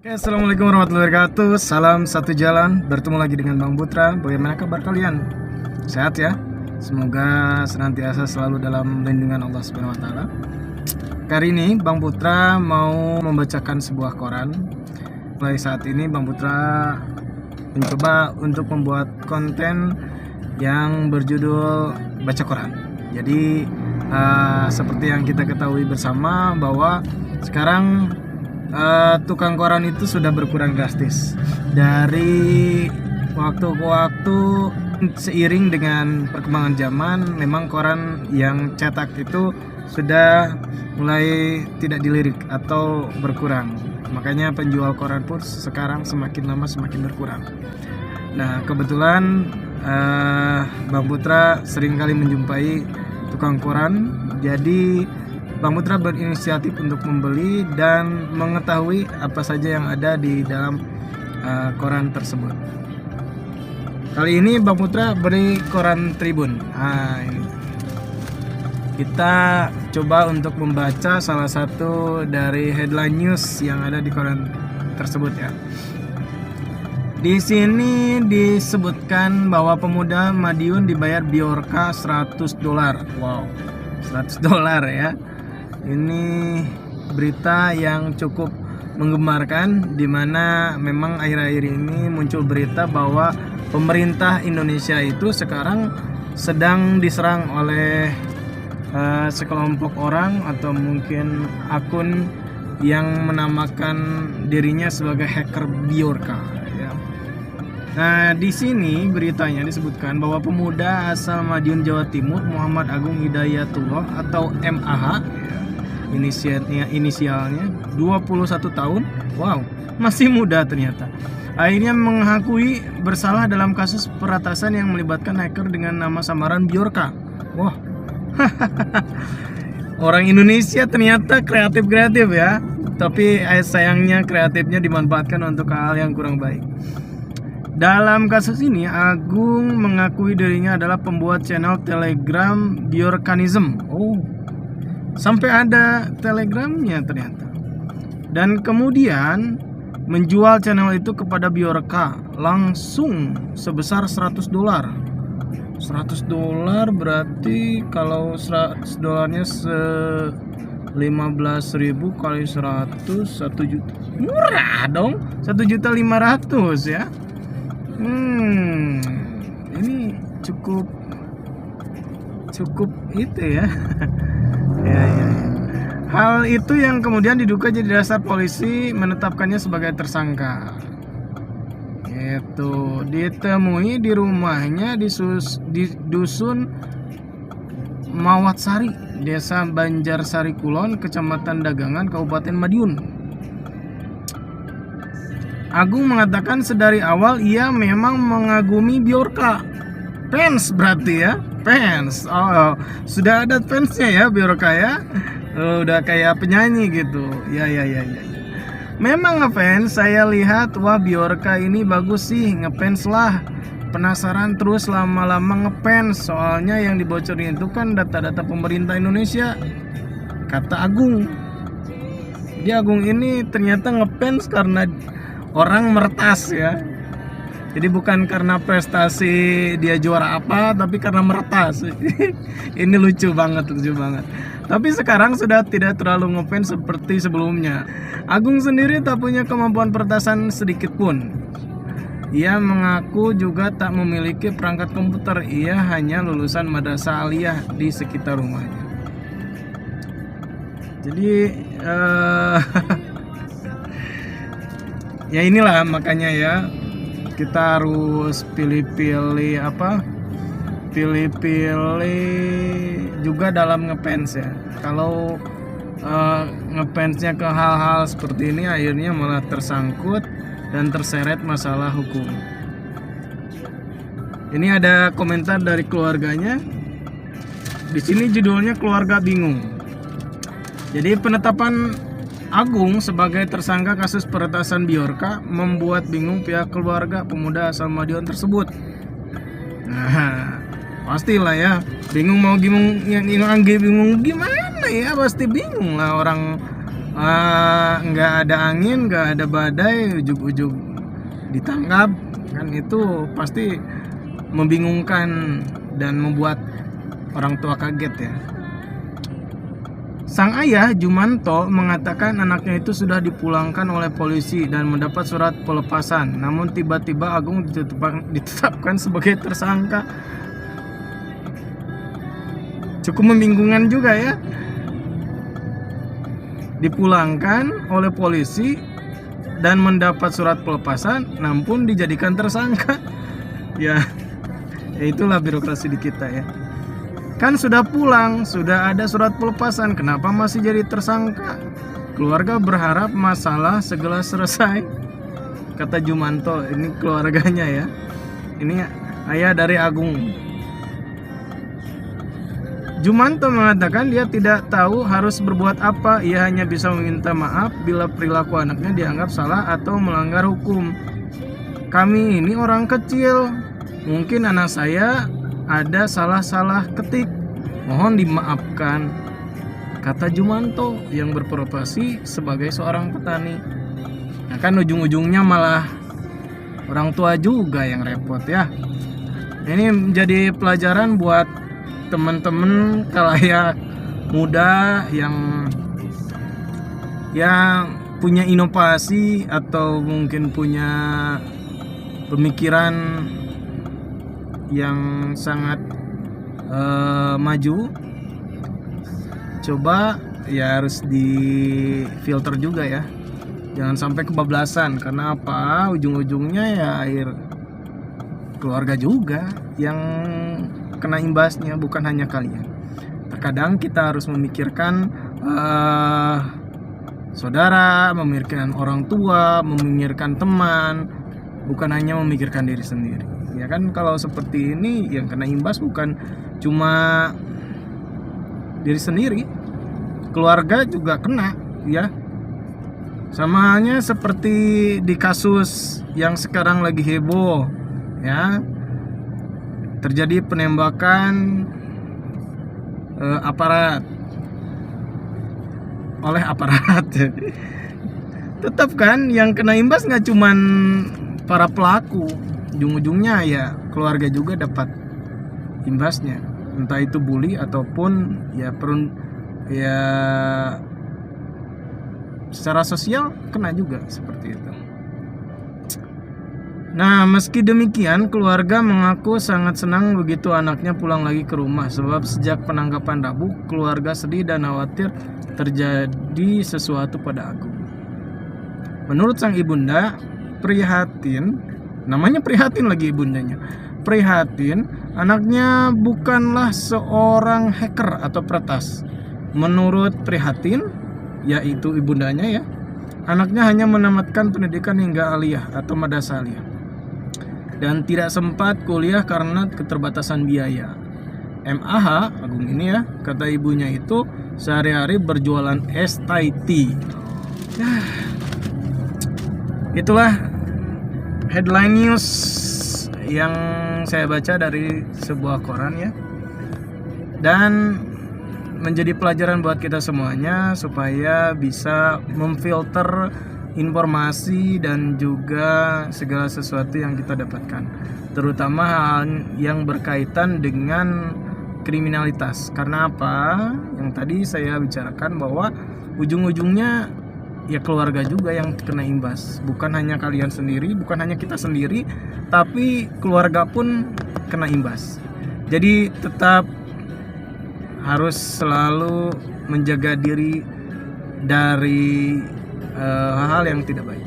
Oke, assalamualaikum warahmatullahi wabarakatuh. Salam satu jalan. Bertemu lagi dengan Bang Putra. Bagaimana kabar kalian? Sehat ya? Semoga senantiasa selalu dalam lindungan Allah Subhanahu Wa Taala. Kali ini Bang Putra mau membacakan sebuah koran. Mulai saat ini Bang Putra mencoba untuk membuat konten yang berjudul baca koran. Jadi seperti yang kita ketahui bersama bahwa sekarang tukang koran itu sudah berkurang drastis dari waktu ke waktu. Seiring dengan perkembangan zaman, memang koran yang cetak itu sudah mulai tidak dilirik atau berkurang. Makanya penjual koran pun sekarang semakin lama semakin berkurang. Nah, kebetulan Bang Putra sering kali menjumpai tukang koran. Jadi Bang Putra berinisiatif untuk membeli dan mengetahui apa saja yang ada di dalam koran tersebut. Kali ini Bang Putra beri koran Tribun. Ini. Kita coba untuk membaca salah satu dari headline news yang ada di koran tersebut ya. Di sini disebutkan bahwa pemuda Madiun dibayar Biorka $100. Wow, $100 ya. Ini berita yang cukup menggemarkan, di mana memang akhir-akhir ini muncul berita bahwa pemerintah Indonesia itu sekarang sedang diserang oleh sekelompok orang atau mungkin akun yang menamakan dirinya sebagai hacker Biorka ya. Nah, di sini beritanya disebutkan bahwa pemuda asal Madiun Jawa Timur Muhammad Agung Hidayatullah atau MAH, inisialnya 21 tahun. Wow, masih muda ternyata. Akhirnya mengakui bersalah dalam kasus peretasan yang melibatkan hacker dengan nama samaran Biorka. Wah, orang Indonesia ternyata kreatif ya. Tapi sayangnya kreatifnya dimanfaatkan untuk hal yang kurang baik. Dalam kasus ini, Agung mengakui dirinya adalah pembuat channel Telegram Biorkanism. Oh, sampai ada Telegramnya ternyata. Dan kemudian menjual channel itu kepada Biorka langsung sebesar $100. $100 berarti kalau $100-nya 15.000 kali 100, 1 juta. Murah dong, 1.500.000 ya. Ini cukup itu ya. Ya. Hal itu yang kemudian diduga jadi dasar polisi menetapkannya sebagai tersangka. Itu ditemui di rumahnya di dusun Mawatsari, Desa Banjarsari Kulon, Kecamatan Dagangan, Kabupaten Madiun. Agung mengatakan sedari awal ia memang mengagumi Biorka. Fans berarti ya, fans. Oh, sudah ada fansnya ya Biorka ya. Udah kayak penyanyi gitu. Ya. Memang ngefans, saya lihat wah Biorka ini bagus sih, ngefans lah. Penasaran terus lama-lama ngefans, soalnya yang dibocorin itu kan data-data pemerintah Indonesia, kata Agung. Jadi Agung ini ternyata ngefans karena orang meretas ya. Jadi bukan karena prestasi dia juara apa, tapi karena meretas. Ini lucu banget. Tapi sekarang sudah tidak terlalu ngefans seperti sebelumnya. Agung sendiri tak punya kemampuan peretasan sedikit pun. Ia mengaku juga tak memiliki perangkat komputer. Ia hanya lulusan madrasah aliyah di sekitar rumahnya. Jadi ya inilah makanya ya, kita harus pilih-pilih juga dalam ngefans ya. Kalau ngefansnya ke hal-hal seperti ini, akhirnya malah tersangkut dan terseret masalah hukum. Ini ada komentar dari keluarganya. Di sini judulnya keluarga bingung. Jadi penetapan Agung sebagai tersangka kasus peretasan Biorka membuat bingung pihak keluarga pemuda asal Madiun tersebut. Nah, pastilah ya, bingung gimana ya, pasti bingung lah orang nggak ada angin, nggak ada badai, ujug-ujug ditangkap, kan itu pasti membingungkan dan membuat orang tua kaget ya. Sang ayah Jumanto mengatakan anaknya itu sudah dipulangkan oleh polisi dan mendapat surat pelepasan. Namun tiba-tiba Agung ditetapkan sebagai tersangka. Cukup membingungkan juga ya. Dipulangkan oleh polisi dan mendapat surat pelepasan, namun dijadikan tersangka. Ya itulah birokrasi di kita ya. Kan sudah pulang, sudah ada surat pelepasan, kenapa masih jadi tersangka? Keluarga berharap masalah segera selesai, kata Jumanto. Ini keluarganya ya. Ini ayah dari Agung. Jumanto mengatakan dia tidak tahu harus berbuat apa. Ia hanya bisa meminta maaf bila perilaku anaknya dianggap salah atau melanggar hukum. Kami ini orang kecil, mungkin anak saya ada salah-salah ketik, mohon dimaafkan, kata Jumanto yang berprofesi sebagai seorang petani. Nah kan ujung-ujungnya malah orang tua juga yang repot ya. Ini menjadi pelajaran buat teman-teman khalayak muda yang punya inovasi atau mungkin punya pemikiran yang sangat maju. Coba ya harus difilter juga ya, jangan sampai kebablasan. Karena apa, ujung-ujungnya ya air keluarga juga yang kena imbasnya, bukan hanya kalian. Terkadang kita harus memikirkan saudara, memikirkan orang tua, memikirkan teman, bukan hanya memikirkan diri sendiri. Ya kan, kalau seperti ini yang kena imbas bukan cuma diri sendiri, keluarga juga kena ya. Sama halnya seperti di kasus yang sekarang lagi heboh ya, terjadi penembakan aparat oleh aparat. Tetap kan yang kena imbas nggak cuman para pelaku, ujung-ujungnya ya keluarga juga dapat imbasnya, entah itu bully ataupun ya secara sosial kena juga seperti itu. Nah, meski demikian, keluarga mengaku sangat senang begitu anaknya pulang lagi ke rumah. Sebab sejak penangkapan Rabu, keluarga sedih dan khawatir terjadi sesuatu pada Agung. Menurut sang ibunda, prihatin, namanya prihatin lagi ibundanya, prihatin anaknya bukanlah seorang hacker atau peretas. Menurut prihatin, yaitu ibundanya ya, anaknya hanya menamatkan pendidikan hingga aliyah atau madrasah aliyah dan tidak sempat kuliah karena keterbatasan biaya. MAH, Agung ini ya, kata ibunya itu sehari-hari berjualan es Thai tea. Itulah headline news yang saya baca dari sebuah koran ya, dan menjadi pelajaran buat kita semuanya supaya bisa memfilter informasi dan juga segala sesuatu yang kita dapatkan, terutama hal yang berkaitan dengan kriminalitas. Karena apa? Yang tadi saya bicarakan bahwa ujung-ujungnya ya keluarga juga yang kena imbas, bukan hanya kalian sendiri, bukan hanya kita sendiri, tapi keluarga pun kena imbas. Jadi tetap harus selalu menjaga diri dari hal-hal yang tidak baik.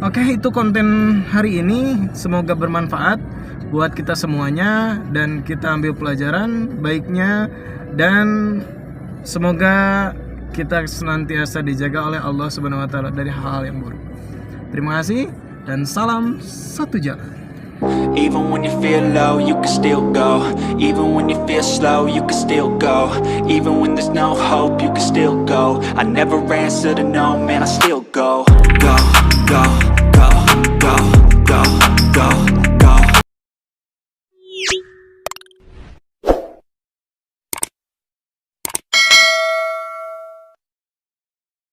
Oke, itu konten hari ini. Semoga bermanfaat buat kita semuanya dan kita ambil pelajaran baiknya, dan semoga kita senantiasa dijaga oleh Allah Subhanahu wa taala dari hal-hal yang buruk. Terima kasih dan salam satu jalan. Even when you feel low, you can still go. Even when you feel slow, you can still go. Even when there's no hope, you can still go. I never answer to no, man, I still go.